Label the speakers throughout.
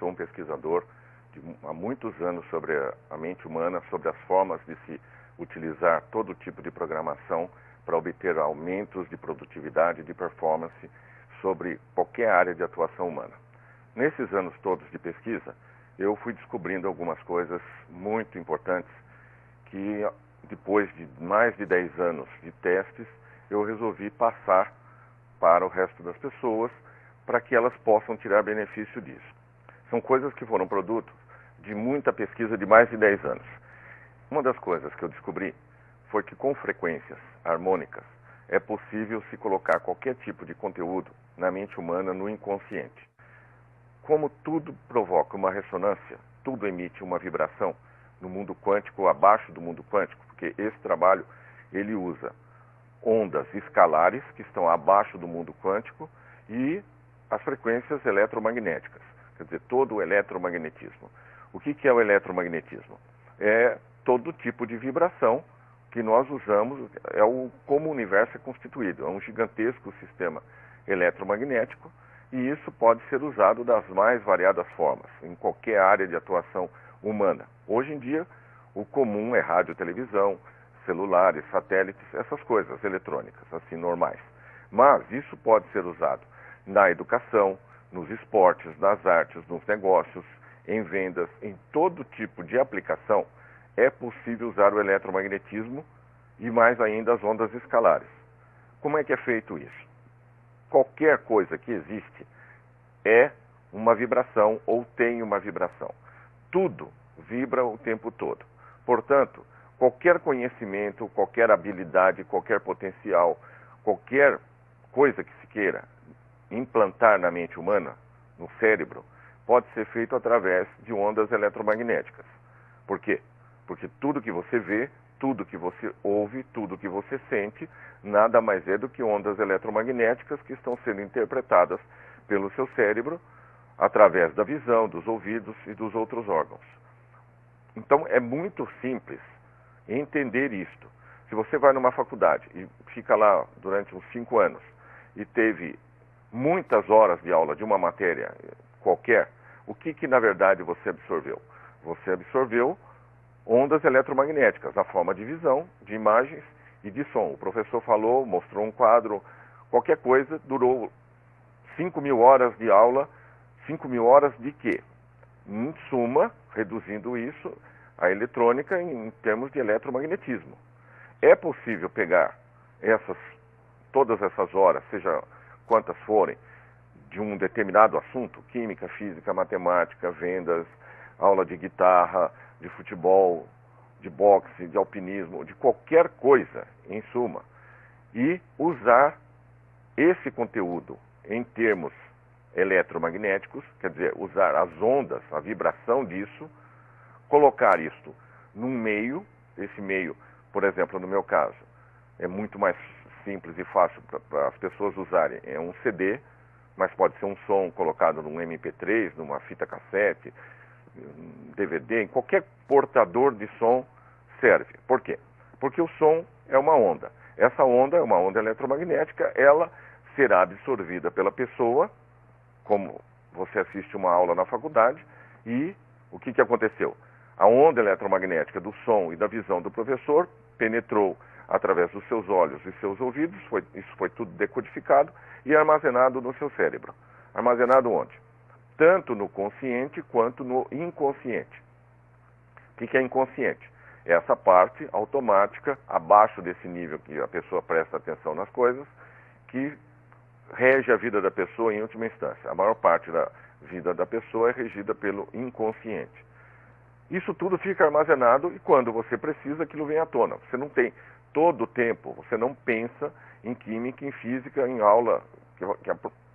Speaker 1: sou um pesquisador há muitos anos sobre a mente humana, sobre as formas de se utilizar todo tipo de programação para obter aumentos de produtividade e de performance sobre qualquer área de atuação humana. Nesses anos todos de pesquisa, eu fui descobrindo algumas coisas muito importantes que, depois de mais de 10 anos de testes, eu resolvi passar para o resto das pessoas para que elas possam tirar benefício disso. São coisas que foram produto de muita pesquisa de mais de 10 anos. Uma das coisas que eu descobri foi que com frequências harmônicas é possível se colocar qualquer tipo de conteúdo na mente humana no inconsciente. Como tudo provoca uma ressonância, tudo emite uma vibração no mundo quântico, abaixo do mundo quântico, porque esse trabalho ele usa ondas escalares que estão abaixo do mundo quântico e as frequências eletromagnéticas, quer dizer, todo o eletromagnetismo. O que é o eletromagnetismo? É todo tipo de vibração que nós usamos, como o universo é constituído, é um gigantesco sistema eletromagnético e isso pode ser usado das mais variadas formas, em qualquer área de atuação humana. Hoje em dia, o comum é rádio, televisão, celulares, satélites, essas coisas eletrônicas, assim, normais. Mas isso pode ser usado na educação, nos esportes, nas artes, nos negócios, em vendas, em todo tipo de aplicação, é possível usar o eletromagnetismo e mais ainda as ondas escalares. Como é que é feito isso? Qualquer coisa que existe é uma vibração ou tem uma vibração. Tudo vibra o tempo todo. Portanto, qualquer conhecimento, qualquer habilidade, qualquer potencial, qualquer coisa que se queira implantar na mente humana, no cérebro, pode ser feito através de ondas eletromagnéticas. Por quê? Porque tudo que você vê, tudo que você ouve, tudo que você sente, nada mais é do que ondas eletromagnéticas que estão sendo interpretadas pelo seu cérebro através da visão, dos ouvidos e dos outros órgãos. Então é muito simples entender isto. Se você vai numa faculdade e fica lá durante uns 5 anos e teve muitas horas de aula de uma matéria qualquer, o que na verdade você absorveu? Você absorveu ondas eletromagnéticas, na forma de visão, de imagens e de som. O professor falou, mostrou um quadro, qualquer coisa, durou 5.000 horas de aula. 5.000 horas de quê? Em suma, reduzindo isso, a eletrônica em termos de eletromagnetismo. É possível pegar todas essas horas, seja quantas forem, de um determinado assunto, química, física, matemática, vendas, aula de guitarra, de futebol, de boxe, de alpinismo, de qualquer coisa, em suma, e usar esse conteúdo em termos eletromagnéticos, quer dizer, usar as ondas, a vibração disso, colocar isto num meio, esse meio, por exemplo, no meu caso, é muito mais simples e fácil para as pessoas usarem, é um CD, mas pode ser um som colocado num MP3, numa fita cassete, DVD, em qualquer portador de som serve. Por quê? Porque o som é uma onda. Essa onda é uma onda eletromagnética, ela será absorvida pela pessoa, como você assiste uma aula na faculdade, e o que aconteceu? A onda eletromagnética do som e da visão do professor penetrou através dos seus olhos e seus ouvidos, isso foi tudo decodificado e armazenado no seu cérebro. Armazenado onde? Tanto no consciente quanto no inconsciente. O que é inconsciente? É essa parte automática, abaixo desse nível que a pessoa presta atenção nas coisas, que rege a vida da pessoa em última instância. A maior parte da vida da pessoa é regida pelo inconsciente. Isso tudo fica armazenado e quando você precisa, aquilo vem à tona. Você não tem todo o tempo, você não pensa em química, em física, em aula que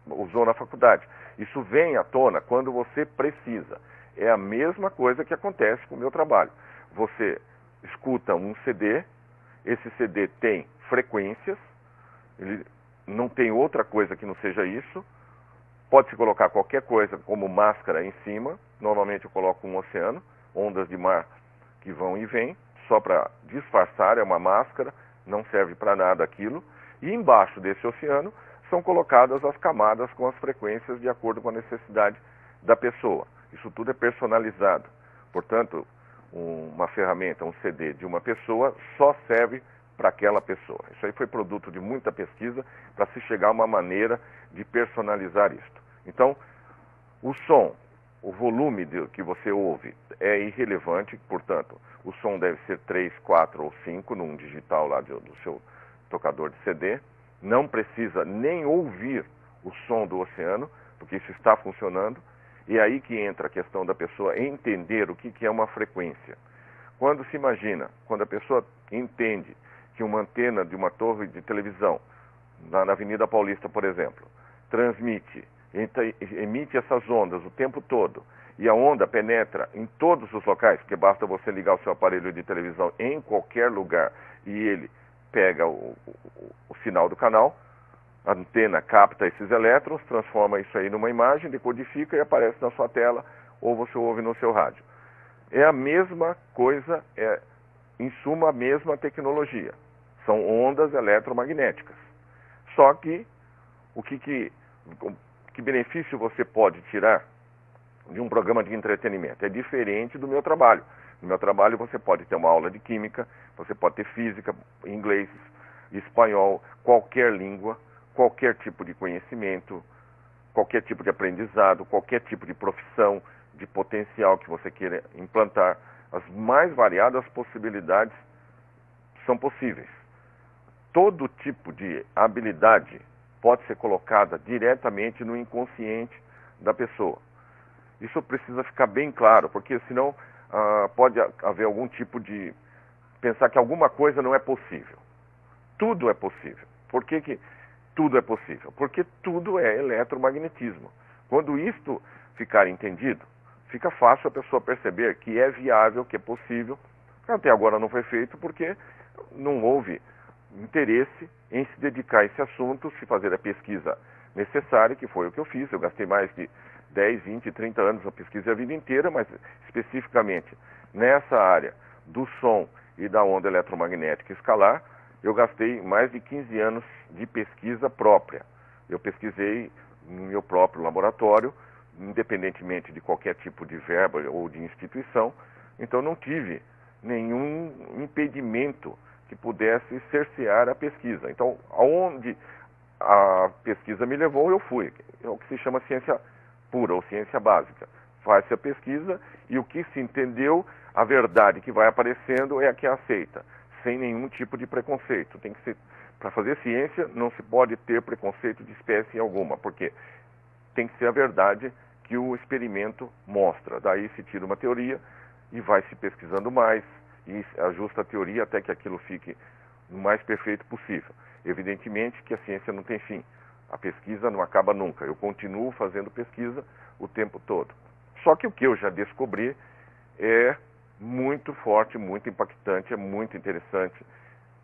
Speaker 1: usou na faculdade. Isso vem à tona quando você precisa. É a mesma coisa que acontece com o meu trabalho. Você escuta um CD, esse CD tem frequências, ele não tem outra coisa que não seja isso. Pode-se colocar qualquer coisa como máscara em cima, normalmente eu coloco um oceano, ondas de mar que vão e vêm, só para disfarçar, é uma máscara, não serve para nada aquilo. E embaixo desse oceano são colocadas as camadas com as frequências de acordo com a necessidade da pessoa. Isso tudo é personalizado. Portanto, uma ferramenta, um CD de uma pessoa só serve para aquela pessoa. Isso aí foi produto de muita pesquisa para se chegar a uma maneira de personalizar isto. Então, o som, o volume que você ouve é irrelevante, portanto, o som deve ser 3, 4 ou 5 num digital lá do seu tocador de CD. Não precisa nem ouvir o som do oceano, porque isso está funcionando. E é aí que entra a questão da pessoa entender o que é uma frequência. Quando se imagina, quando a pessoa entende que uma antena de uma torre de televisão, na Avenida Paulista, por exemplo, transmite, emite essas ondas o tempo todo, e a onda penetra em todos os locais, porque basta você ligar o seu aparelho de televisão em qualquer lugar e ele pega o sinal do canal, a antena capta esses elétrons, transforma isso aí numa imagem, decodifica e aparece na sua tela, ou você ouve no seu rádio. É a mesma coisa, é em suma a mesma tecnologia. São ondas eletromagnéticas. Só que, que benefício você pode tirar de um programa de entretenimento? É diferente do meu trabalho. No meu trabalho você pode ter uma aula de química, você pode ter física, inglês, espanhol, qualquer língua, qualquer tipo de conhecimento, qualquer tipo de aprendizado, qualquer tipo de profissão, de potencial que você queira implantar. As mais variadas possibilidades são possíveis. Todo tipo de habilidade pode ser colocada diretamente no inconsciente da pessoa. Isso precisa ficar bem claro, porque senão pode haver algum tipo de pensar que alguma coisa não é possível. Tudo é possível. Por que tudo é possível? Porque tudo é eletromagnetismo. Quando isto ficar entendido, fica fácil a pessoa perceber que é viável, que é possível. Até agora não foi feito porque não houve interesse em se dedicar a esse assunto, se fazer a pesquisa necessária, que foi o que eu fiz. Eu gastei mais de 10, 20, 30 anos na pesquisa a vida inteira, mas especificamente nessa área do som e da onda eletromagnética escalar, eu gastei mais de 15 anos de pesquisa própria. Eu pesquisei no meu próprio laboratório, independentemente de qualquer tipo de verba ou de instituição, então não tive nenhum impedimento que pudesse cercear a pesquisa. Então, aonde a pesquisa me levou, eu fui. É o que se chama ciência pura ou ciência básica. Faz-se a pesquisa e o que se entendeu, a verdade que vai aparecendo é a que é aceita, sem nenhum tipo de preconceito. Tem que ser, para fazer ciência, não se pode ter preconceito de espécie alguma, porque tem que ser a verdade que o experimento mostra. Daí se tira uma teoria e vai se pesquisando mais e ajusta a teoria até que aquilo fique o mais perfeito possível. Evidentemente que a ciência não tem fim. A pesquisa não acaba nunca. Eu continuo fazendo pesquisa o tempo todo. Só que o que eu já descobri é muito forte, muito impactante, é muito interessante.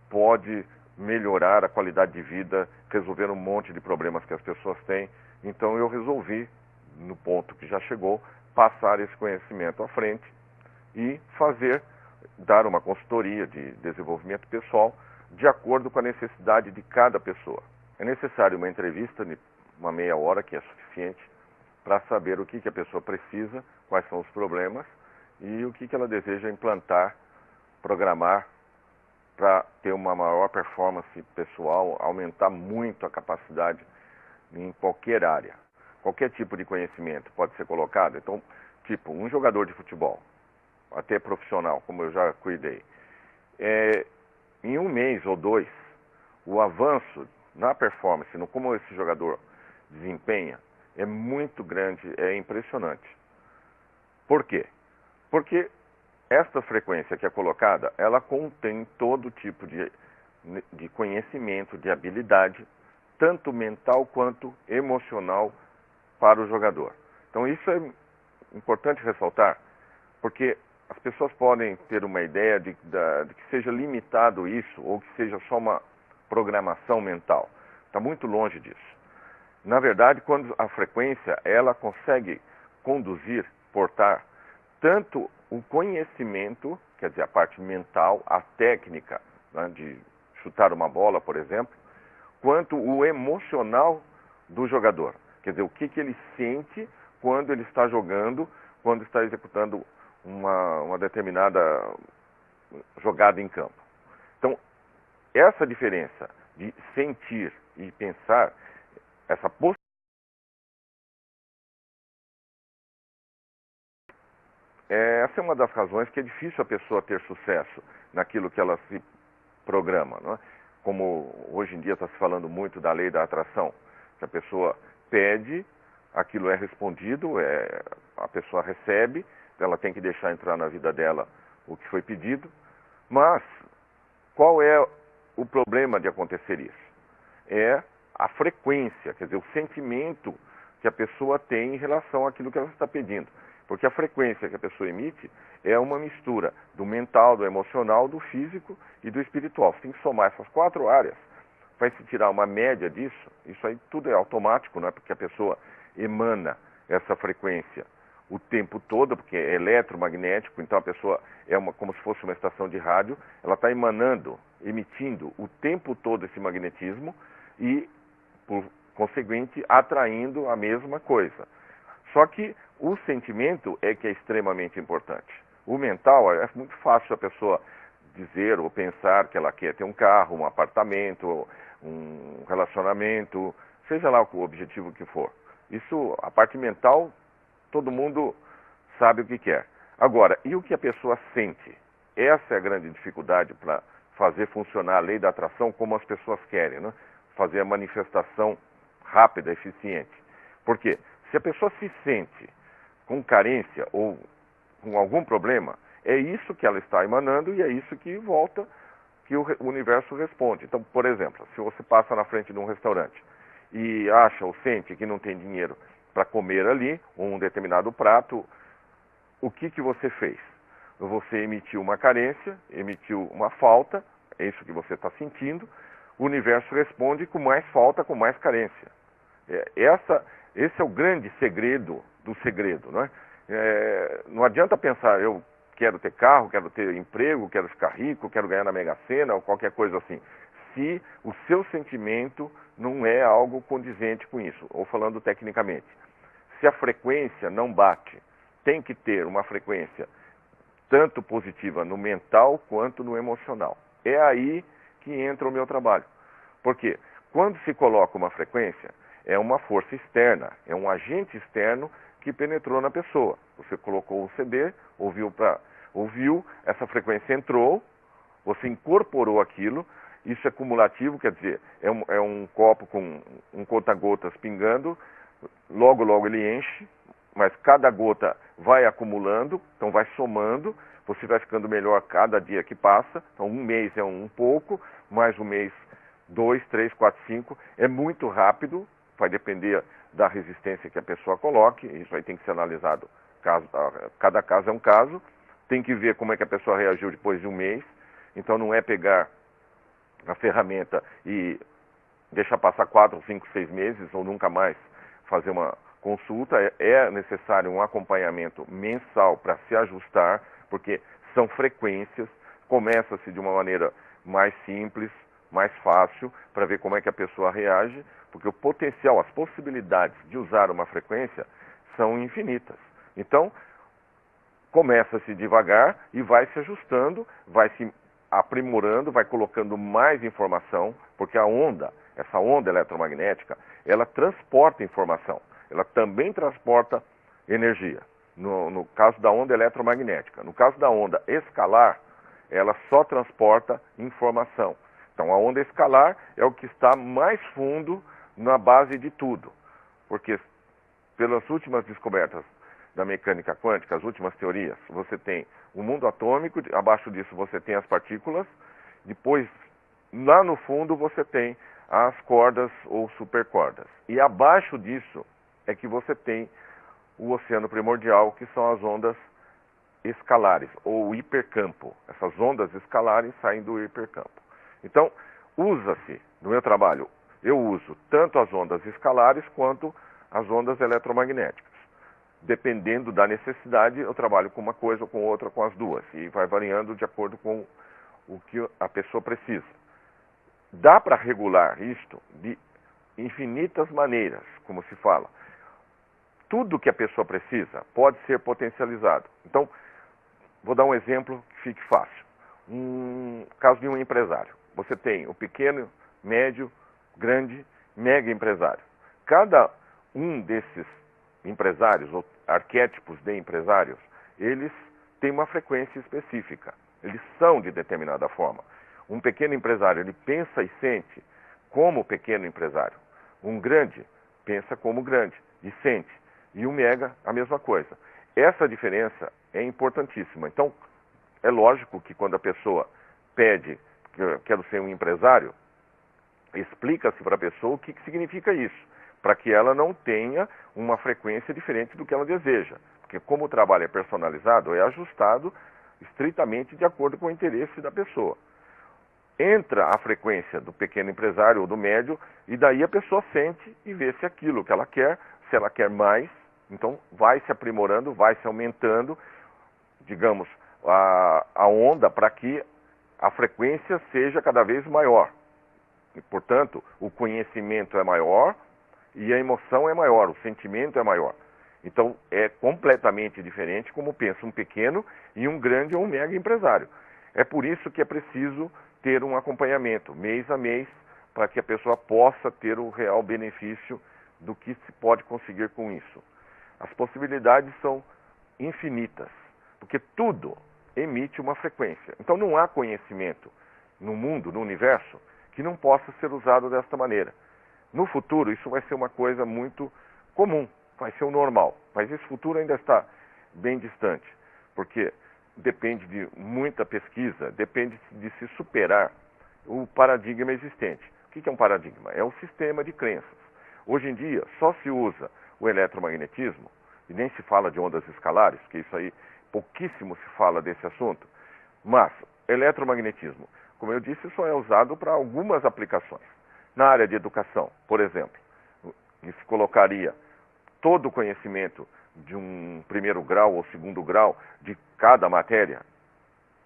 Speaker 1: Pode melhorar a qualidade de vida, resolver um monte de problemas que as pessoas têm. Então eu resolvi, no ponto que já chegou, passar esse conhecimento à frente e dar uma consultoria de desenvolvimento pessoal de acordo com a necessidade de cada pessoa. É necessário uma entrevista de uma meia hora, que é suficiente, para saber o que a pessoa precisa, quais são os problemas e o que ela deseja implantar, programar para ter uma maior performance pessoal, aumentar muito a capacidade em qualquer área. Qualquer tipo de conhecimento pode ser colocado. Então, tipo, um jogador de futebol, até profissional, como eu já cuidei, em um mês ou dois, o avanço na performance, no como esse jogador desempenha, é muito grande, é impressionante. Por quê? Porque esta frequência que é colocada, ela contém todo tipo de conhecimento, de habilidade, tanto mental quanto emocional para o jogador. Então isso é importante ressaltar, porque as pessoas podem ter uma ideia de que seja limitado isso, ou que seja só uma programação mental. Está muito longe disso. Na verdade, quando a frequência, ela consegue conduzir, portar, tanto o conhecimento, quer dizer, a parte mental, a técnica, né, de chutar uma bola, por exemplo, quanto o emocional do jogador. Quer dizer, o que ele sente quando ele está jogando quando está executando uma determinada jogada em campo. Então, essa diferença de sentir e pensar, essa possibilidade, essa é uma das razões que é difícil a pessoa ter sucesso naquilo que ela se programa, não é? Como hoje em dia está se falando muito da lei da atração, que a pessoa pede, aquilo é respondido, a pessoa recebe, ela tem que deixar entrar na vida dela o que foi pedido, mas qual é o problema de acontecer isso? É a frequência, quer dizer, o sentimento que a pessoa tem em relação àquilo que ela está pedindo. Porque a frequência que a pessoa emite é uma mistura do mental, do emocional, do físico e do espiritual. Você tem que somar essas 4 áreas. Vai se tirar uma média disso, isso aí tudo é automático, não é? Porque a pessoa emana essa frequência o tempo todo, porque é eletromagnético, então a pessoa é como se fosse uma estação de rádio, ela está emitindo o tempo todo esse magnetismo e, por conseguinte, atraindo a mesma coisa. Só que o sentimento é que é extremamente importante. O mental, é muito fácil a pessoa dizer ou pensar que ela quer ter um carro, um apartamento, um relacionamento, seja lá o objetivo que for. Isso, a parte mental, todo mundo sabe o que quer. Agora, e o que a pessoa sente? Essa é a grande dificuldade para fazer funcionar a lei da atração como as pessoas querem, né? Fazer a manifestação rápida, eficiente. Por quê? Se a pessoa se sente com carência ou com algum problema, é isso que ela está emanando e é isso que volta, que o universo responde. Então, por exemplo, se você passa na frente de um restaurante e acha ou sente que não tem dinheiro para comer ali um determinado prato, o que você fez? Você emitiu uma carência, emitiu uma falta, é isso que você está sentindo, o universo responde com mais falta, com mais carência. Esse é o grande segredo do segredo, não é? Não adianta pensar, eu quero ter carro, quero ter emprego, quero ficar rico, quero ganhar na Mega Sena ou qualquer coisa assim, se o seu sentimento não é algo condizente com isso, ou falando tecnicamente. Se a frequência não bate, tem que ter uma frequência tanto positiva no mental quanto no emocional. É aí que entra o meu trabalho. Porque quando se coloca uma frequência, é uma força externa, é um agente externo que penetrou na pessoa. Você colocou o CD, ouviu, essa frequência entrou, você incorporou aquilo, isso é cumulativo, quer dizer, é um copo com um conta-gotas pingando, logo ele enche, mas cada gota vai acumulando, então vai somando, você vai ficando melhor cada dia que passa, então um mês é um pouco, mais um mês 2, 3, 4, 5, é muito rápido, vai depender da resistência que a pessoa coloque, isso aí tem que ser analisado, cada caso é um caso, tem que ver como é que a pessoa reagiu depois de um mês, então não é pegar a ferramenta e deixar passar 4, 5, 6 meses ou nunca mais fazer uma consulta, é necessário um acompanhamento mensal para se ajustar, porque são frequências, começa-se de uma maneira mais simples, mais fácil, para ver como é que a pessoa reage, porque o potencial, as possibilidades de usar uma frequência são infinitas. Então, começa-se devagar e vai se ajustando, vai se aprimorando, vai colocando mais informação, porque a onda, essa onda eletromagnética, ela transporta informação, ela também transporta energia, no caso da onda eletromagnética. No caso da onda escalar, ela só transporta informação. Então a onda escalar é o que está mais fundo na base de tudo, porque pelas últimas descobertas da mecânica quântica, as últimas teorias, você tem o mundo atômico, abaixo disso você tem as partículas, depois, lá no fundo, você tem as cordas ou supercordas. E abaixo disso é que você tem o oceano primordial, que são as ondas escalares, ou hipercampo. Essas ondas escalares saem do hipercampo. Então, usa-se, no meu trabalho, eu uso tanto as ondas escalares quanto as ondas eletromagnéticas. Dependendo da necessidade, eu trabalho com uma coisa ou com outra, com as duas. E vai variando de acordo com o que a pessoa precisa. Dá para regular isto de infinitas maneiras, como se fala. tudo que a pessoa precisa pode ser potencializado. Então, vou dar um exemplo que fique fácil. Um caso de um empresário. Você tem o pequeno, médio, grande, mega empresário. Cada um desses empresários, ou arquétipos de empresários, eles têm uma frequência específica. Eles são de determinada forma. Um pequeno empresário, ele pensa e sente como pequeno empresário. Um grande pensa como grande e sente. E o mega, a mesma coisa. Essa diferença é importantíssima. Então, é lógico que quando a pessoa pede, quero ser um empresário, explica-se para a pessoa o que significa isso, para que ela não tenha uma frequência diferente do que ela deseja. Porque como o trabalho é personalizado, é ajustado estritamente de acordo com o interesse da pessoa. Entra a frequência do pequeno empresário ou do médio, e daí a pessoa sente e vê se aquilo que ela quer, se ela quer mais, então vai se aprimorando, vai se aumentando, digamos, a onda para que a frequência seja cada vez maior. E, portanto, o conhecimento é maior e a emoção é maior, o sentimento é maior. Então, é completamente diferente como pensa um pequeno e um grande ou um mega empresário. É por isso que é preciso ter um acompanhamento, mês a mês, para que a pessoa possa ter o real benefício do que se pode conseguir com isso. As possibilidades são infinitas, porque tudo emite uma frequência. Então não há conhecimento no mundo, no universo, que não possa ser usado desta maneira. No futuro, isso vai ser uma coisa muito comum, vai ser o normal. Mas esse futuro ainda está bem distante, porque depende de muita pesquisa, depende de se superar o paradigma existente. O que é um paradigma? É um sistema de crenças. Hoje em dia, só se usa o eletromagnetismo, e nem se fala de ondas escalares, que isso aí, pouquíssimo se fala desse assunto, mas eletromagnetismo, como eu disse, só é usado para algumas aplicações. Na área de educação, por exemplo, se colocaria todo o conhecimento de um primeiro grau ou segundo grau de cada matéria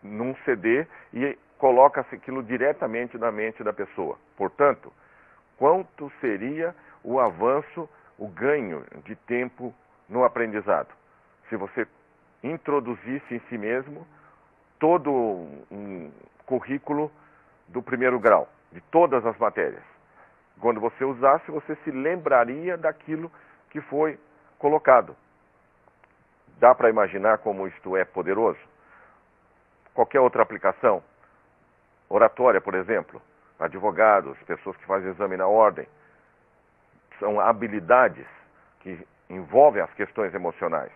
Speaker 1: num CD e coloca-se aquilo diretamente na mente da pessoa. Portanto, quanto seria o avanço, o ganho de tempo no aprendizado? Se você introduzisse em si mesmo todo um currículo do primeiro grau, de todas as matérias. Quando você usasse, você se lembraria daquilo que foi colocado. Dá para imaginar como isto é poderoso? Qualquer outra aplicação, oratória, por exemplo, advogados, pessoas que fazem exame na ordem, são habilidades que envolvem as questões emocionais.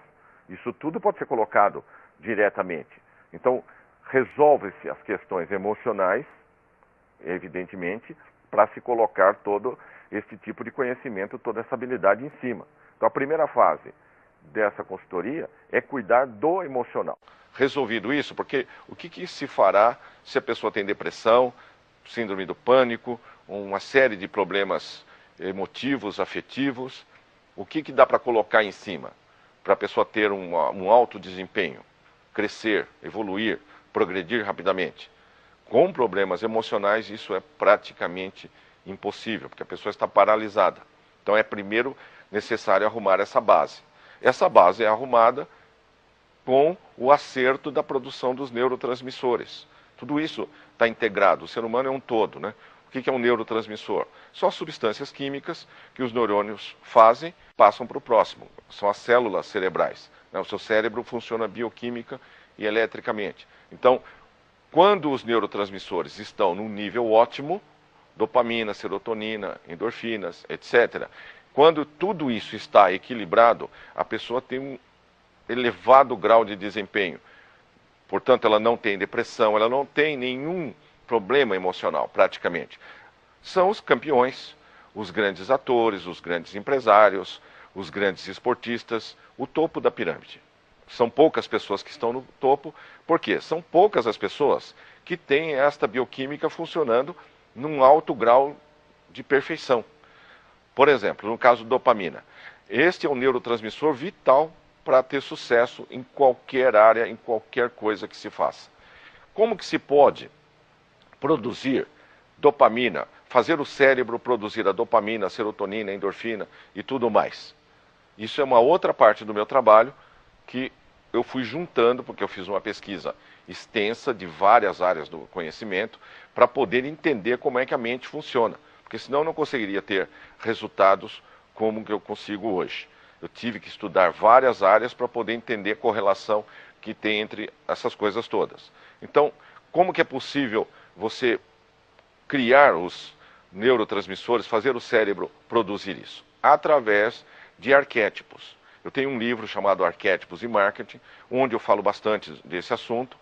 Speaker 1: Isso tudo pode ser colocado diretamente. Então, resolve-se as questões emocionais, evidentemente, para se colocar todo esse tipo de conhecimento, toda essa habilidade em cima. Então, a primeira fase dessa consultoria é cuidar do emocional.
Speaker 2: Resolvido isso, porque o que se fará se a pessoa tem depressão, síndrome do pânico, uma série de problemas emotivos, afetivos, o que dá para colocar em cima para a pessoa ter um alto desempenho, crescer, evoluir, progredir rapidamente? Com problemas emocionais isso é praticamente impossível, porque a pessoa está paralisada. Então é primeiro necessário arrumar essa base. Essa base é arrumada com o acerto da produção dos neurotransmissores. Tudo isso está integrado, o ser humano é um todo, né? O que é um neurotransmissor? São as substâncias químicas que os neurônios fazem, passam para o próximo. São as células cerebrais, né? O seu cérebro funciona bioquímica e eletricamente. Então, quando os neurotransmissores estão num nível ótimo, dopamina, serotonina, endorfinas, etc., quando tudo isso está equilibrado, a pessoa tem um elevado grau de desempenho. Portanto, ela não tem depressão, ela não tem nenhum problema emocional, praticamente. São os campeões, os grandes atores, os grandes empresários, os grandes esportistas, o topo da pirâmide. São poucas pessoas que estão no topo, por quê? São poucas as pessoas que têm esta bioquímica funcionando num alto grau de perfeição. Por exemplo, no caso dopamina, este é um neurotransmissor vital para ter sucesso em qualquer área, em qualquer coisa que se faça. Como que se pode produzir dopamina, fazer o cérebro produzir a dopamina, a serotonina, a endorfina e tudo mais? Isso é uma outra parte do meu trabalho que eu fui juntando, porque eu fiz uma pesquisa extensa de várias áreas do conhecimento, para poder entender como é que a mente funciona. Porque senão eu não conseguiria ter resultados como que eu consigo hoje. Eu tive que estudar várias áreas para poder entender a correlação que tem entre essas coisas todas. Então, como que é possível você criar os neurotransmissores, fazer o cérebro produzir isso? Através de arquétipos. Eu tenho um livro chamado Arquétipos e Marketing, onde eu falo bastante desse assunto,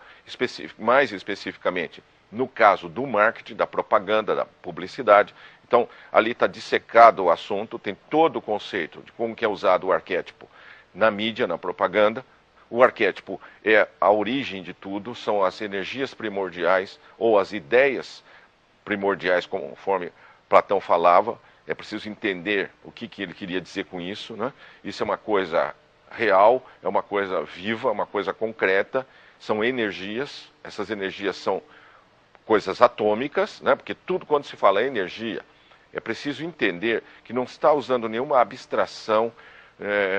Speaker 2: mais especificamente no caso do marketing, da propaganda, da publicidade. Então, ali está dissecado o assunto, tem todo o conceito de como que é usado o arquétipo na mídia, na propaganda. O arquétipo é a origem de tudo, são as energias primordiais ou as ideias primordiais, conforme Platão falava. É preciso entender o que ele queria dizer com isso, né? Isso é uma coisa real, é uma coisa viva, uma coisa concreta, são energias, essas energias são coisas atômicas, né? Porque tudo quando se fala energia, é preciso entender que não está usando nenhuma abstração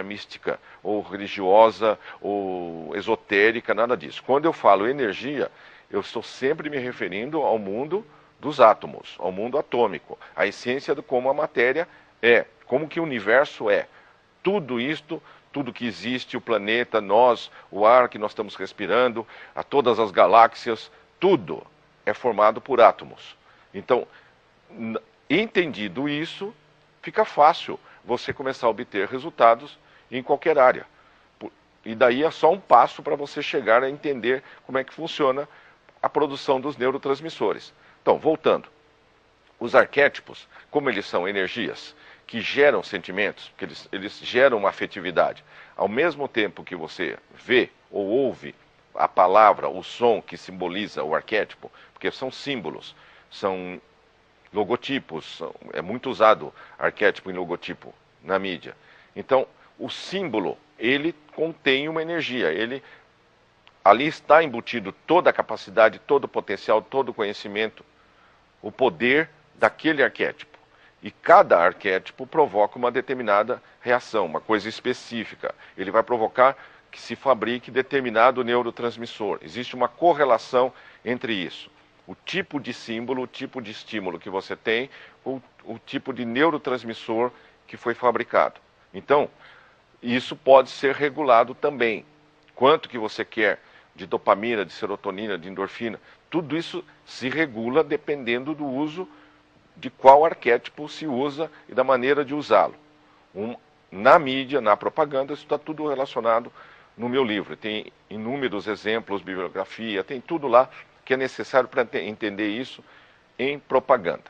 Speaker 2: mística, ou religiosa, ou esotérica, nada disso. Quando eu falo energia, eu estou sempre me referindo ao mundo dos átomos, ao mundo atômico, a essência de como a matéria é, como que o universo é. Tudo isto, tudo que existe, o planeta, nós, o ar que nós estamos respirando, a todas as galáxias, tudo é formado por átomos. Então, entendido isso, fica fácil você começar a obter resultados em qualquer área. E daí é só um passo para você chegar a entender como é que funciona a produção dos neurotransmissores. Então, voltando, os arquétipos, como eles são energias que geram sentimentos, que eles geram uma afetividade, ao mesmo tempo que você vê ou ouve a palavra, o som que simboliza o arquétipo, porque são símbolos, são logotipos, é muito usado arquétipo em logotipo na mídia. Então, o símbolo, ele contém uma energia, ali está embutido toda a capacidade, todo o potencial, todo o conhecimento, o poder daquele arquétipo. E cada arquétipo provoca uma determinada reação, uma coisa específica. Ele vai provocar que se fabrique determinado neurotransmissor. Existe uma correlação entre isso. O tipo de símbolo, o tipo de estímulo que você tem, o tipo de neurotransmissor que foi fabricado. Então, isso pode ser regulado também. Quanto que você quer de dopamina, de serotonina, de endorfina, tudo isso se regula dependendo do uso de qual arquétipo se usa e da maneira de usá-lo. Na mídia, na propaganda, isso está tudo relacionado no meu livro. Tem inúmeros exemplos, bibliografia, tem tudo lá que é necessário para entender isso em propaganda.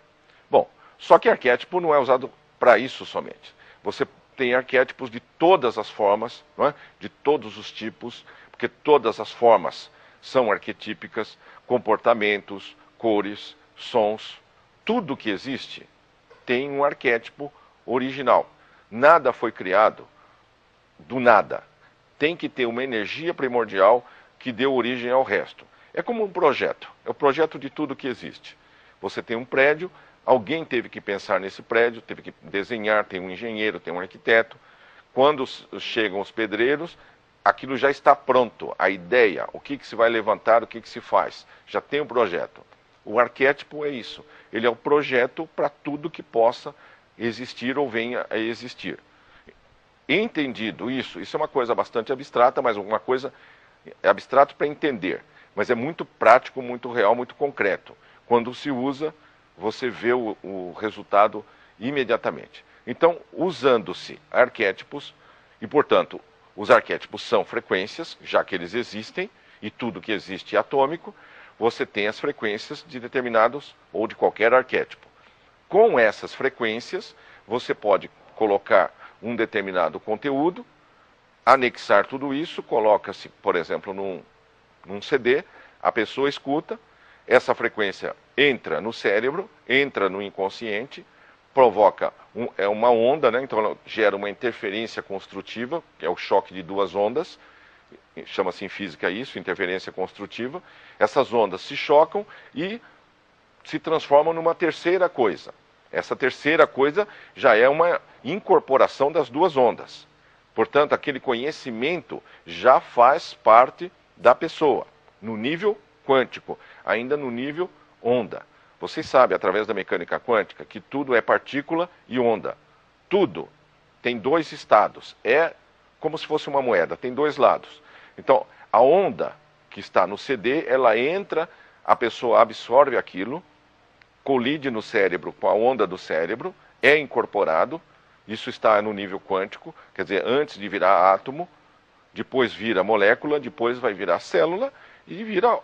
Speaker 2: Bom, só que arquétipo não é usado para isso somente. Você tem arquétipos de todas as formas, não é? De todos os tipos, porque todas as formas são arquetípicas, comportamentos, cores, sons, tudo que existe tem um arquétipo original. Nada foi criado do nada. Tem que ter uma energia primordial que deu origem ao resto. É como um projeto, é o projeto de tudo que existe. Você tem um prédio, alguém teve que pensar nesse prédio, teve que desenhar, tem um engenheiro, tem um arquiteto. Quando chegam os pedreiros, aquilo já está pronto, a ideia, o que se vai levantar, o que se faz. Já tem um projeto. O arquétipo é isso, ele é o projeto para tudo que possa existir ou venha a existir. Entendido isso é uma coisa bastante abstrata, mas uma coisa é abstrato para entender, mas é muito prático, muito real, muito concreto. Quando se usa, você vê o resultado imediatamente. Então, usando-se arquétipos, e portanto, os arquétipos são frequências, já que eles existem, e tudo que existe é atômico, você tem as frequências de determinados ou de qualquer arquétipo. Com essas frequências, você pode colocar um determinado conteúdo, anexar tudo isso, coloca-se, por exemplo, num CD, a pessoa escuta, essa frequência entra no cérebro, entra no inconsciente, provoca uma onda, né? Então ela gera uma interferência construtiva, que é o choque de duas ondas, chama-se em física isso, interferência construtiva. Essas ondas se chocam e se transformam numa terceira coisa. Essa terceira coisa já é uma incorporação das duas ondas. Portanto, aquele conhecimento já faz parte da pessoa, no nível quântico, ainda no nível onda. Vocês sabem, através da mecânica quântica, que tudo é partícula e onda. Tudo tem dois estados. É como se fosse uma moeda, tem dois lados. Então, a onda que está no CD, ela entra, a pessoa absorve aquilo, colide no cérebro com a onda do cérebro, é incorporado, isso está no nível quântico, quer dizer, antes de virar átomo, depois vira molécula, depois vai virar célula e vira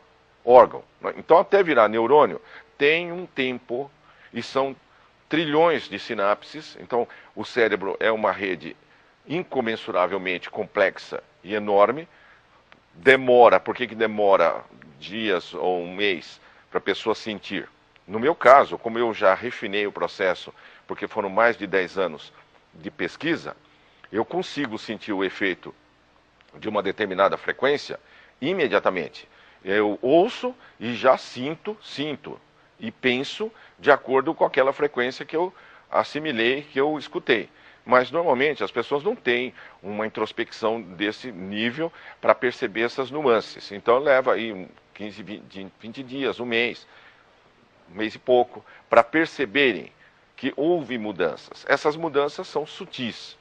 Speaker 2: órgão. Então, até virar neurônio, tem um tempo e são trilhões de sinapses. Então, o cérebro é uma rede incomensuravelmente complexa e enorme. Demora, por que demora dias ou um mês para a pessoa sentir? No meu caso, como eu já refinei o processo, porque foram mais de 10 anos de pesquisa, eu consigo sentir o efeito de uma determinada frequência imediatamente. Eu ouço e já sinto e penso de acordo com aquela frequência que eu assimilei, que eu escutei. Mas normalmente as pessoas não têm uma introspecção desse nível para perceber essas nuances. Então leva aí 15, 20 dias, um mês e pouco, para perceberem que houve mudanças. Essas mudanças são sutis.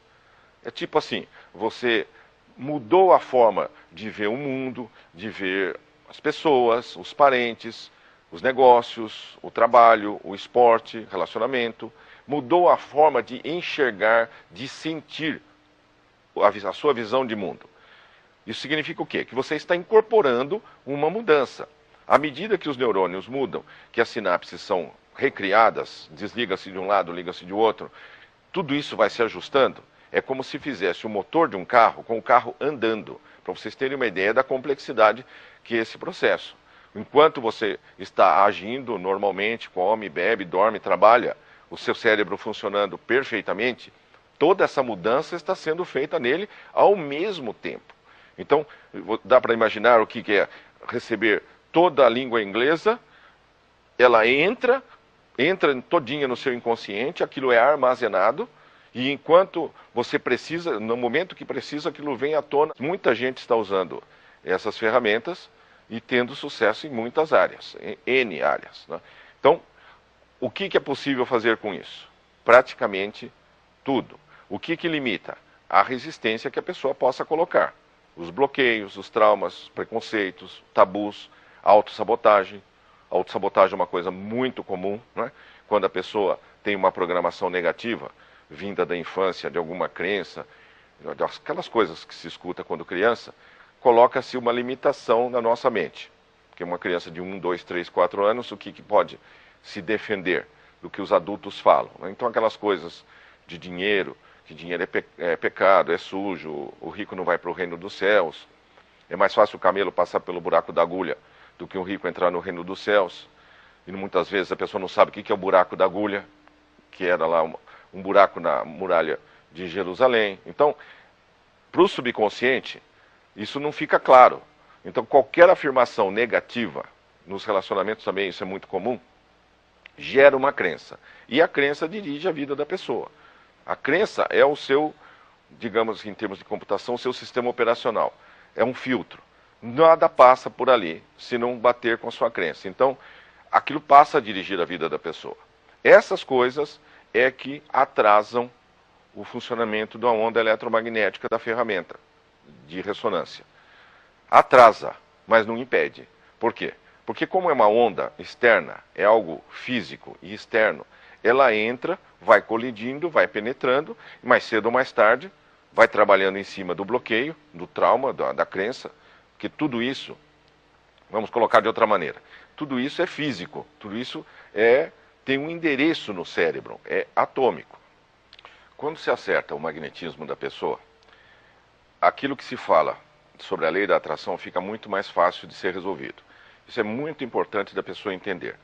Speaker 2: É tipo assim, você mudou a forma de ver o mundo, de ver as pessoas, os parentes, os negócios, o trabalho, o esporte, relacionamento. Mudou a forma de enxergar, de sentir a sua visão de mundo. Isso significa o quê? Que você está incorporando uma mudança. À medida que os neurônios mudam, que as sinapses são recriadas, desliga-se de um lado, liga-se de outro, tudo isso vai se ajustando. É como se fizesse o motor de um carro com o carro andando, para vocês terem uma ideia da complexidade que é esse processo. Enquanto você está agindo normalmente, come, bebe, dorme, trabalha, o seu cérebro funcionando perfeitamente, toda essa mudança está sendo feita nele ao mesmo tempo. Então, dá para imaginar o que é receber toda a língua inglesa, ela entra todinha no seu inconsciente, aquilo é armazenado, e enquanto você precisa, no momento que precisa, aquilo vem à tona. Muita gente está usando essas ferramentas e tendo sucesso em muitas áreas, em N áreas, né? Então, o que é possível fazer com isso? Praticamente tudo. O que limita? A resistência que a pessoa possa colocar. Os bloqueios, os traumas, preconceitos, tabus, autossabotagem. Autossabotagem é uma coisa muito comum, né? Quando a pessoa tem uma programação negativa, vinda da infância, de alguma crença, aquelas coisas que se escuta quando criança, coloca-se uma limitação na nossa mente. Porque uma criança de 1, 2, 3, 4 anos, o que pode se defender do que os adultos falam, né? Então aquelas coisas de dinheiro, que dinheiro é pecado, é sujo, o rico não vai para o reino dos céus, é mais fácil o camelo passar pelo buraco da agulha do que o rico entrar no reino dos céus. E muitas vezes a pessoa não sabe o que é o buraco da agulha, que era lá um buraco na muralha de Jerusalém. Então, para o subconsciente, isso não fica claro. Então, qualquer afirmação negativa, nos relacionamentos também isso é muito comum, gera uma crença. E a crença dirige a vida da pessoa. A crença é o seu, digamos em termos de computação, o seu sistema operacional. É um filtro. Nada passa por ali se não bater com a sua crença. Então, aquilo passa a dirigir a vida da pessoa. Essas coisas é que atrasam o funcionamento da onda eletromagnética da ferramenta de ressonância. Atrasa, mas não impede. Por quê? Porque como é uma onda externa, é algo físico e externo, ela entra, vai colidindo, vai penetrando, e mais cedo ou mais tarde, vai trabalhando em cima do bloqueio, do trauma, da crença, que tudo isso, vamos colocar de outra maneira, tudo isso é físico, tudo isso tem um endereço no cérebro, é atômico. Quando se acerta o magnetismo da pessoa, aquilo que se fala sobre a lei da atração fica muito mais fácil de ser resolvido. Isso é muito importante da pessoa entender.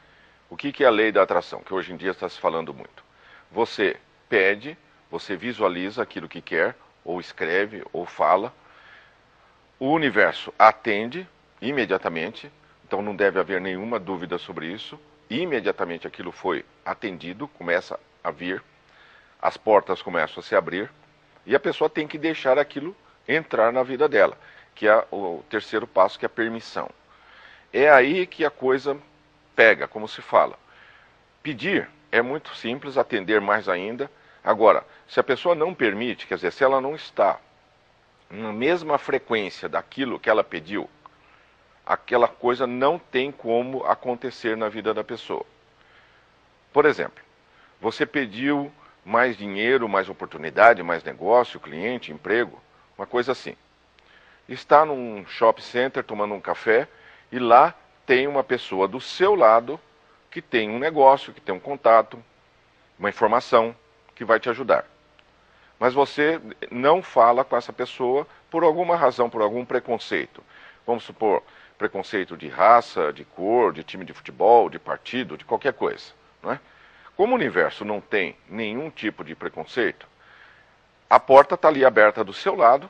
Speaker 2: O que é a lei da atração, que hoje em dia está se falando muito? Você pede, você visualiza aquilo que quer, ou escreve, ou fala. O universo atende imediatamente, então não deve haver nenhuma dúvida sobre isso. Imediatamente aquilo foi atendido, começa a vir, as portas começam a se abrir, E a pessoa tem que deixar aquilo entrar na vida dela, que é o terceiro passo, que é a permissão. É aí que a coisa pega, como se fala. Pedir é muito simples, atender mais ainda. Agora, se a pessoa não permite, quer dizer, se ela não está na mesma frequência daquilo que ela pediu, aquela coisa não tem como acontecer na vida da pessoa. Por exemplo, você pediu mais dinheiro, mais oportunidade, mais negócio, cliente, emprego, uma coisa assim. Está num shopping center tomando um café e lá tem uma pessoa do seu lado que tem um negócio, que tem um contato, uma informação que vai te ajudar. Mas você não fala com essa pessoa por alguma razão, por algum preconceito. Vamos supor, preconceito de raça, de cor, de time de futebol, de partido, de qualquer coisa. Não é? Como o universo não tem nenhum tipo de preconceito, a porta está ali aberta do seu lado,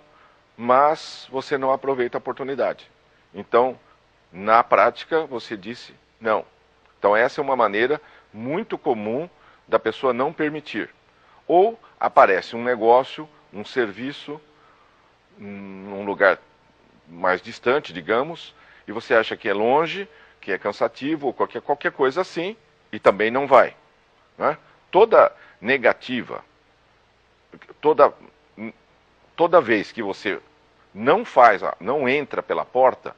Speaker 2: mas você não aproveita a oportunidade. Então, na prática, você disse não. Então, essa é uma maneira muito comum da pessoa não permitir. Ou aparece um negócio, um serviço, num lugar mais distante, digamos, e você acha que é longe, que é cansativo, ou qualquer coisa assim, e também não vai. Né? Toda negativa, toda vez que você não faz, não entra pela porta,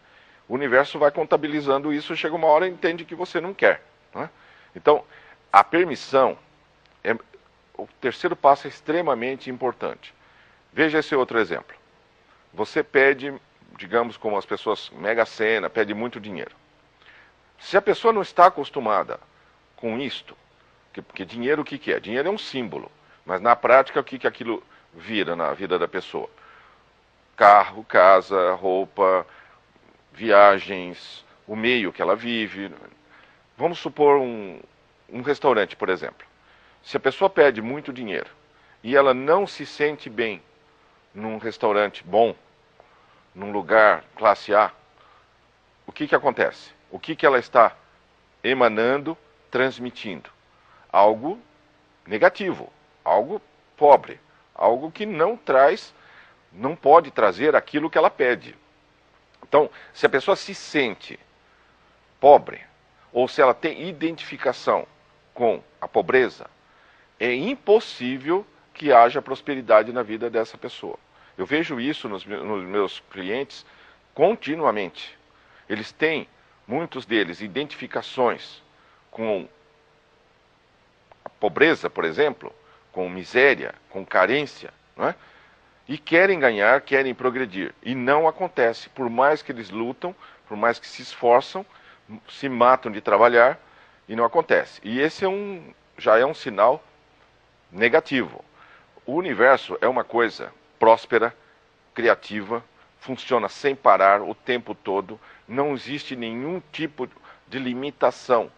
Speaker 2: o universo vai contabilizando isso, chega uma hora e entende que você não quer. Né? Então, a permissão, o terceiro passo é extremamente importante. Veja esse outro exemplo. Você pede, digamos, como as pessoas, Mega Sena, pede muito dinheiro. Se a pessoa não está acostumada com isto, porque dinheiro o que é? Dinheiro é um símbolo, mas na prática o que aquilo vira na vida da pessoa? Carro, casa, roupa, viagens, o meio que ela vive. Vamos supor um restaurante, por exemplo. Se a pessoa pede muito dinheiro e ela não se sente bem num restaurante bom, num lugar classe A, o que acontece? O que ela está emanando, transmitindo? Algo negativo, algo pobre, algo que não pode trazer aquilo que ela pede. Então, se a pessoa se sente pobre, ou se ela tem identificação com a pobreza, é impossível que haja prosperidade na vida dessa pessoa. Eu vejo isso nos meus clientes continuamente. Eles têm, muitos deles, identificações com a pobreza, por exemplo, com miséria, com carência, não é? E querem ganhar, querem progredir. E não acontece. Por mais que eles lutam, por mais que se esforçam, se matam de trabalhar, e não acontece. E esse já é um sinal negativo. O universo é uma coisa próspera, criativa, funciona sem parar o tempo todo, não existe nenhum tipo de limitação.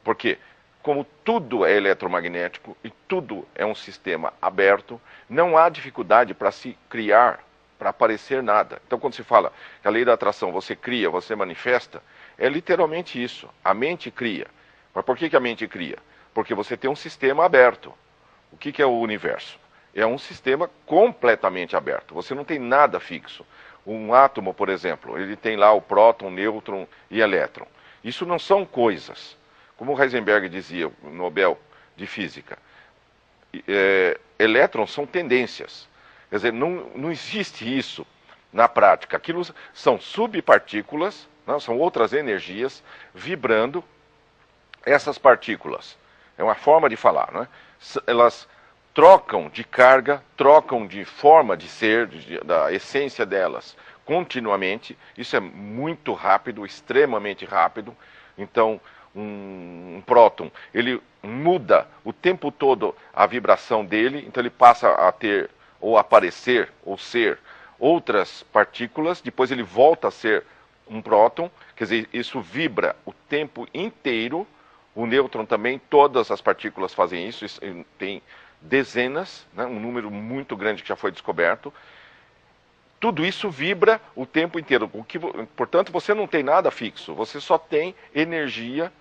Speaker 2: Porque, como tudo é eletromagnético e tudo é um sistema aberto, não há dificuldade para se criar, para aparecer nada. Então, quando se fala que a lei da atração, você cria, você manifesta, é literalmente isso. A mente cria. Mas por que a mente cria? Porque você tem um sistema aberto. O que é o universo? É um sistema completamente aberto. Você não tem nada fixo. Um átomo, por exemplo, ele tem lá o próton, nêutron e elétron. Isso não são coisas. Como o Heisenberg dizia, o Nobel de Física, elétrons são tendências. Quer dizer, não existe isso na prática. Aquilo são subpartículas, não, são outras energias vibrando. Essas partículas, é uma forma de falar, não é? Elas trocam de carga, trocam de forma de ser, da essência delas, continuamente. Isso é muito rápido, extremamente rápido. Então, um próton, ele muda o tempo todo a vibração dele, então ele passa a ter, ou aparecer, ou ser outras partículas, depois ele volta a ser um próton, quer dizer, isso vibra o tempo inteiro. O nêutron também, todas as partículas fazem isso tem dezenas, né, um número muito grande que já foi descoberto. Tudo isso vibra o tempo inteiro. Portanto, você não tem nada fixo, você só tem energia,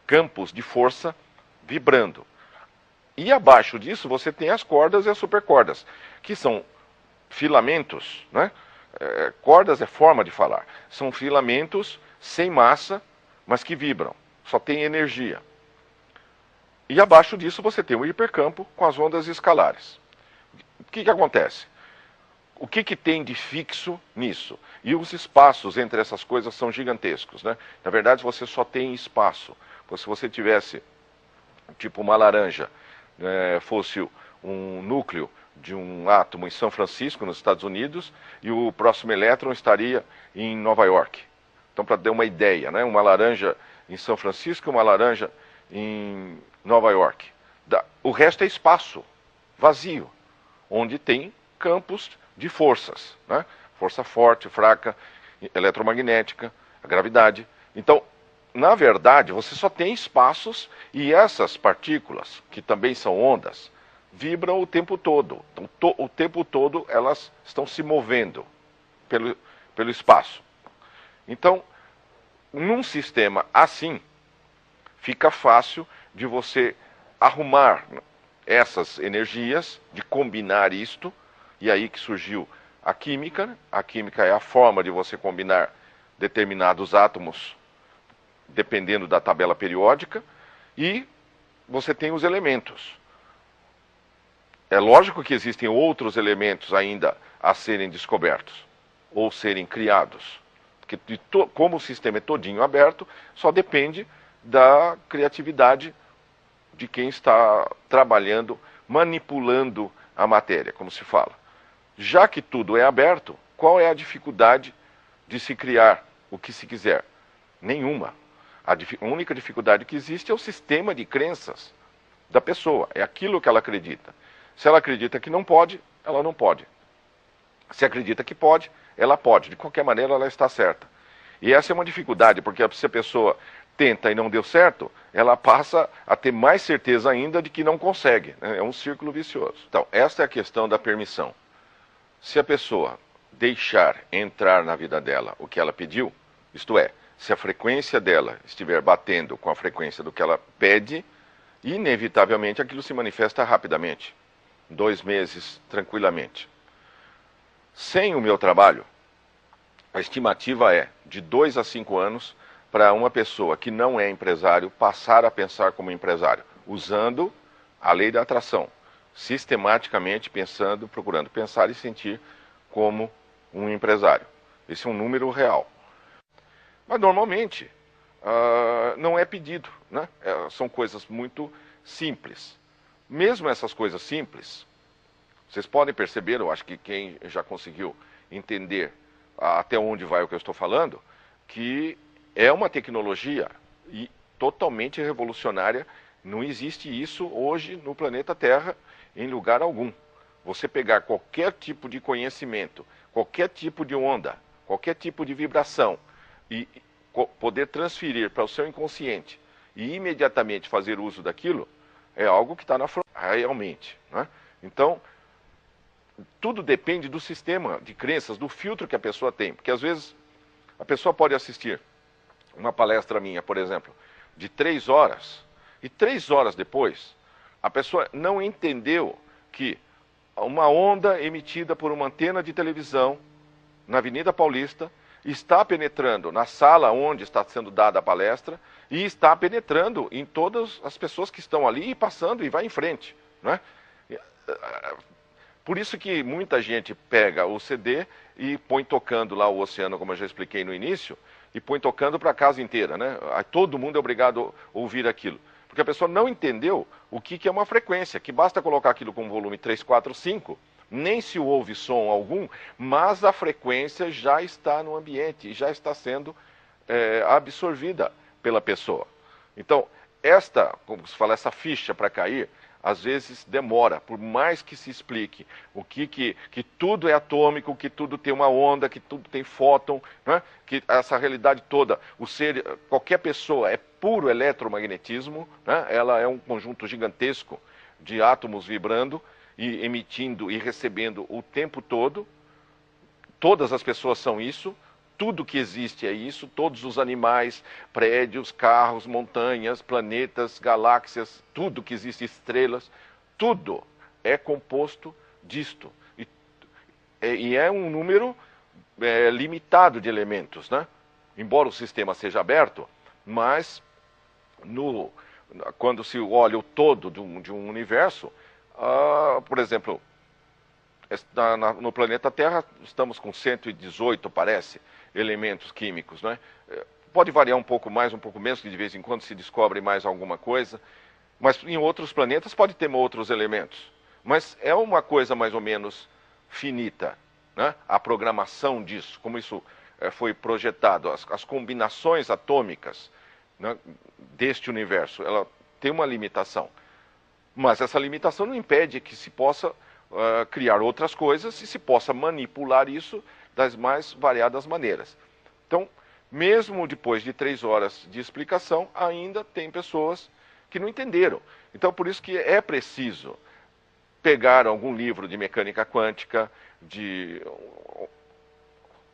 Speaker 2: campos de força vibrando. E abaixo disso você tem as cordas e as supercordas, que são filamentos, né? Cordas é forma de falar. São filamentos sem massa, mas que vibram. Só tem energia. E abaixo disso você tem o hipercampo com as ondas escalares. O que acontece? O que tem de fixo nisso? E os espaços entre essas coisas são gigantescos, né? Na verdade, você só tem espaço. Se você tivesse, tipo uma laranja, fosse um núcleo de um átomo em São Francisco, nos Estados Unidos, e o próximo elétron estaria em Nova York. Então, para dar uma ideia, né? Uma laranja em São Francisco, uma laranja em Nova York. O resto é espaço vazio, onde tem campos de forças, né? Força forte, fraca, eletromagnética, a gravidade. Então, na verdade, você só tem espaços e essas partículas, que também são ondas, vibram o tempo todo. Então, o tempo todo elas estão se movendo pelo espaço. Então, num sistema assim, fica fácil de você arrumar essas energias, de combinar isto, e aí que surgiu a química. Né? A química é a forma de você combinar determinados átomos, dependendo da tabela periódica, e você tem os elementos. É lógico que existem outros elementos ainda a serem descobertos, ou serem criados, porque como o sistema é todinho aberto, só depende da criatividade de quem está trabalhando, manipulando a matéria, como se fala. Já que tudo é aberto, qual é a dificuldade de se criar o que se quiser? Nenhuma. A única dificuldade que existe é o sistema de crenças da pessoa, é aquilo que ela acredita. Se ela acredita que não pode, ela não pode. Se acredita que pode, ela pode. De qualquer maneira, ela está certa. E essa é uma dificuldade, porque se a pessoa tenta e não deu certo, ela passa a ter mais certeza ainda de que não consegue. Né? É um círculo vicioso. Então, esta é a questão da permissão. Se a pessoa deixar entrar na vida dela o que ela pediu, isto é, se a frequência dela estiver batendo com a frequência do que ela pede, inevitavelmente aquilo se manifesta rapidamente. 2 meses, tranquilamente. Sem o meu trabalho, a estimativa é de 2 a 5 anos para uma pessoa que não é empresário passar a pensar como empresário, usando a lei da atração, sistematicamente pensando, procurando pensar e sentir como um empresário. Esse é um número real. Mas normalmente não é pedido, né? São coisas muito simples. Mesmo essas coisas simples, vocês podem perceber, eu acho que quem já conseguiu entender até onde vai o que eu estou falando, que é uma tecnologia totalmente revolucionária. Não existe isso hoje no planeta Terra em lugar algum. Você pegar qualquer tipo de conhecimento, qualquer tipo de onda, qualquer tipo de vibração e poder transferir para o seu inconsciente e imediatamente fazer uso daquilo, é algo que está na fronteira, realmente. Né? Então, tudo depende do sistema de crenças, do filtro que a pessoa tem. Porque às vezes a pessoa pode assistir uma palestra minha, por exemplo, de 3 horas, e 3 horas depois, a pessoa não entendeu que uma onda emitida por uma antena de televisão na Avenida Paulista está penetrando na sala onde está sendo dada a palestra e está penetrando em todas as pessoas que estão ali e passando e vai em frente. Né? Por isso que muita gente pega o CD e põe tocando lá o oceano, como eu já expliquei no início, e põe tocando para a casa inteira, né? Aí todo mundo é obrigado a ouvir aquilo. Porque a pessoa não entendeu o que é uma frequência, que basta colocar aquilo com volume 3, 4, 5, nem se ouve som algum, mas a frequência já está no ambiente e já está sendo absorvida pela pessoa. Então, como se fala, essa ficha para cair, às vezes demora, por mais que se explique que tudo é atômico, que tudo tem uma onda, que tudo tem fóton, né? Que essa realidade toda, qualquer pessoa é puro eletromagnetismo, né? Ela é um conjunto gigantesco de átomos vibrando e emitindo e recebendo o tempo todo. Todas as pessoas são isso, tudo que existe é isso, todos os animais, prédios, carros, montanhas, planetas, galáxias, tudo que existe, estrelas, tudo é composto disto. E é um número limitado de elementos, né? Embora o sistema seja aberto, mas quando se olha o todo de um universo, por exemplo, no planeta Terra estamos com 118, parece, elementos químicos, né? Pode variar um pouco mais, um pouco menos, que de vez em quando se descobre mais alguma coisa, mas em outros planetas pode ter outros elementos. Mas é uma coisa mais ou menos finita, né? A programação disso, como isso foi projetado, as combinações atômicas, né, deste universo, ela tem uma limitação. Mas essa limitação não impede que se possa criar outras coisas e se possa manipular isso das mais variadas maneiras. Então, mesmo depois de 3 horas de explicação, ainda tem pessoas que não entenderam. Então, por isso que é preciso pegar algum livro de mecânica quântica, de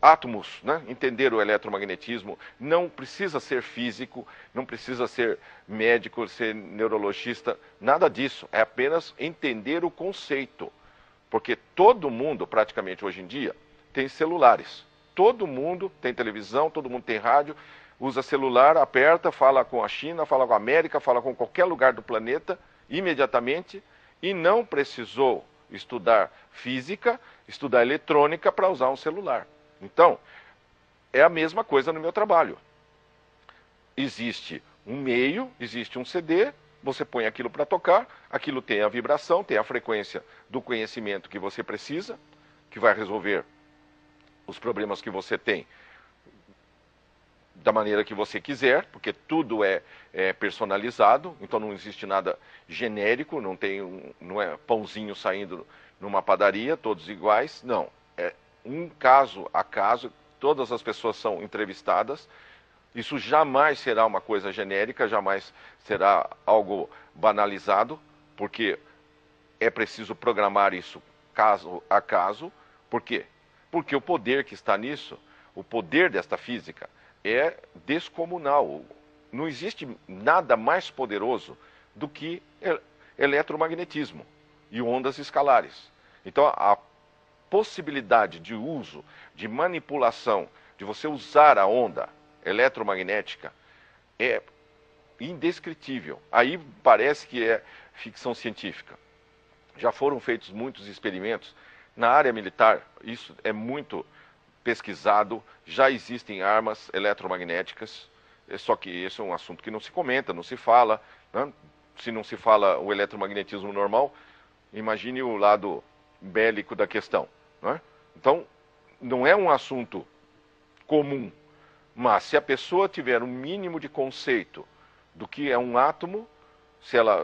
Speaker 2: átomos, né? Entender o eletromagnetismo. Não precisa ser físico, não precisa ser médico, ser neurologista, nada disso. É apenas entender o conceito. Porque todo mundo, praticamente hoje em dia, tem celulares. Todo mundo tem televisão, todo mundo tem rádio, usa celular, aperta, fala com a China, fala com a América, fala com qualquer lugar do planeta, imediatamente, e não precisou estudar física, estudar eletrônica para usar um celular. Então, é a mesma coisa no meu trabalho. Existe um meio, existe um CD, você põe aquilo para tocar, aquilo tem a vibração, tem a frequência do conhecimento que você precisa, que vai resolver os problemas que você tem da maneira que você quiser, porque tudo é personalizado, então não existe nada genérico, não é pãozinho saindo numa padaria, todos iguais, não. É um caso a caso, todas as pessoas são entrevistadas. Isso jamais será uma coisa genérica, jamais será algo banalizado, porque é preciso programar isso caso a caso. Por quê? Porque o poder que está nisso, o poder desta física, é descomunal. Não existe nada mais poderoso do que eletromagnetismo e ondas escalares. Então, a possibilidade de uso, de manipulação, de você usar a onda eletromagnética é indescritível. Aí parece que é ficção científica. Já foram feitos muitos experimentos na área militar, isso é muito pesquisado, já existem armas eletromagnéticas, só que esse é um assunto que não se comenta, não se fala, né? Se não se fala o eletromagnetismo normal, imagine o lado bélico da questão, né? Então, não é um assunto comum, mas se a pessoa tiver um mínimo de conceito do que é um átomo,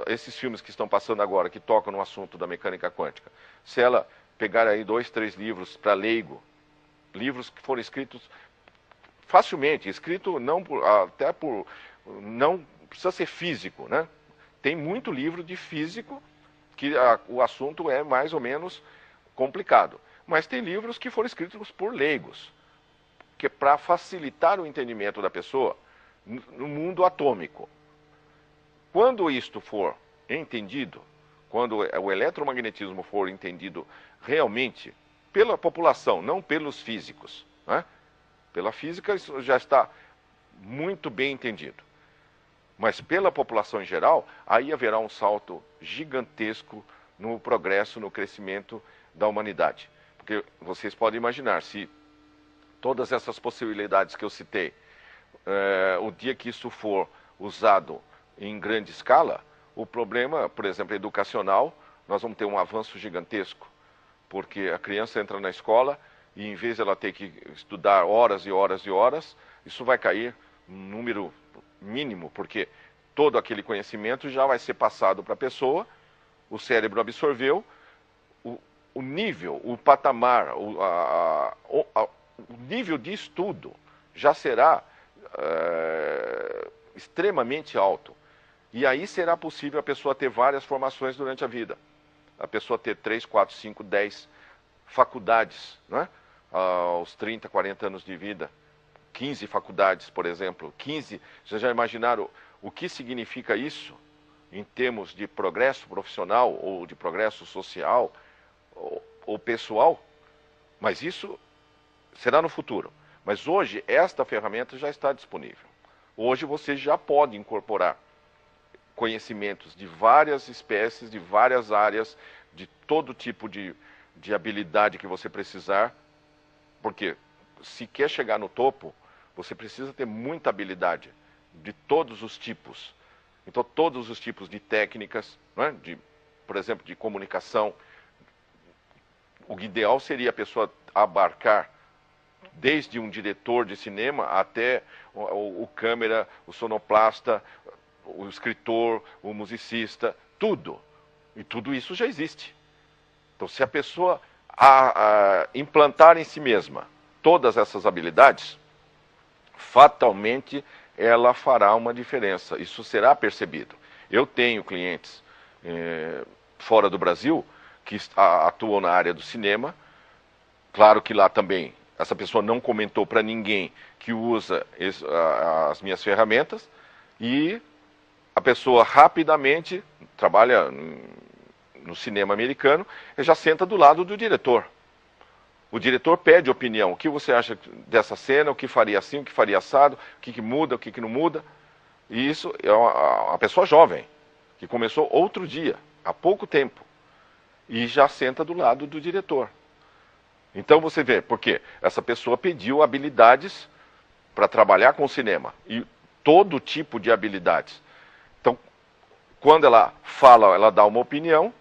Speaker 2: esses filmes que estão passando agora, que tocam no assunto da mecânica quântica, se ela pegar aí 2, 3 livros para leigo, livros que foram escritos facilmente, não precisa ser físico, né? Tem muito livro de físico que o assunto é mais ou menos complicado, mas tem livros que foram escritos por leigos, que é para facilitar o entendimento da pessoa no mundo atômico. Quando isto for entendido, quando o eletromagnetismo for entendido realmente pela população, não pelos físicos, né? Pela física isso já está muito bem entendido. Mas pela população em geral, aí haverá um salto gigantesco no progresso, no crescimento da humanidade. Porque vocês podem imaginar, se todas essas possibilidades que eu citei, o dia que isso for usado em grande escala, o problema, por exemplo, educacional, nós vamos ter um avanço gigantesco. Porque a criança entra na escola e, em vez de ela ter que estudar horas e horas e horas, isso vai cair um número mínimo, porque todo aquele conhecimento já vai ser passado para a pessoa, o cérebro absorveu, o nível, o patamar, o nível de estudo já será extremamente alto. E aí será possível a pessoa ter várias formações durante a vida. A pessoa ter 3, 4, 5, 10 faculdades, né? aos 30, 40 anos de vida, 15 faculdades, por exemplo, 15, vocês já imaginaram o que significa isso em termos de progresso profissional ou de progresso social ou pessoal? Mas isso será no futuro. Mas hoje esta ferramenta já está disponível. Hoje você já pode incorporar conhecimentos de várias espécies, de várias áreas, de todo tipo de habilidade que você precisar, porque se quer chegar no topo, você precisa ter muita habilidade de todos os tipos. Então, todos os tipos de técnicas, né? Por exemplo, de comunicação. O ideal seria a pessoa abarcar desde um diretor de cinema até o câmera, o sonoplasta, o escritor, o musicista, tudo. E tudo isso já existe. Então, se a pessoa implantar em si mesma todas essas habilidades, fatalmente ela fará uma diferença. Isso será percebido. Eu tenho clientes fora do Brasil que atuam na área do cinema. Claro que lá também essa pessoa não comentou para ninguém que usa as minhas ferramentas, e a pessoa rapidamente trabalha no cinema americano e já senta do lado do diretor. O diretor pede opinião. O que você acha dessa cena? O que faria assim? O que faria assado? O que muda? O que não muda? E isso é uma pessoa jovem, que começou outro dia, há pouco tempo, e já senta do lado do diretor. Então você vê, porque essa pessoa pediu habilidades para trabalhar com cinema, e todo tipo de habilidades. Então, quando ela fala, ela dá uma opinião,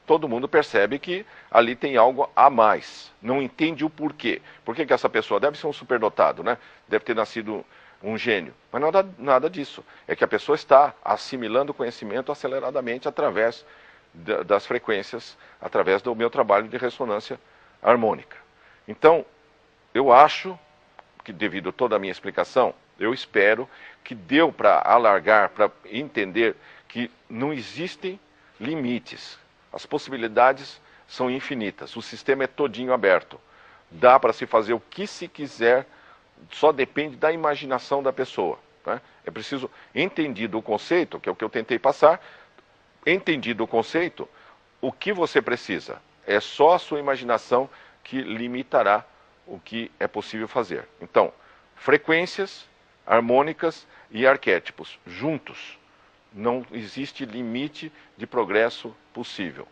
Speaker 2: todo mundo percebe que ali tem algo a mais. Não entende o porquê. Por que essa pessoa deve ser um superdotado, né? Deve ter nascido um gênio. Mas nada disso. É que a pessoa está assimilando o conhecimento aceleradamente através das frequências, através do meu trabalho de ressonância harmônica. Então, eu acho que, devido a toda a minha explicação, eu espero que deu para alargar, para entender que não existem limites. As possibilidades são infinitas. O sistema é todinho aberto. Dá para se fazer o que se quiser, só depende da imaginação da pessoa, né? É preciso, entendido o conceito, que é o que eu tentei passar, entendido o conceito, o que você precisa? É só a sua imaginação que limitará o que é possível fazer. Então, frequências, harmônicas e arquétipos juntos. Não existe limite de progresso possível.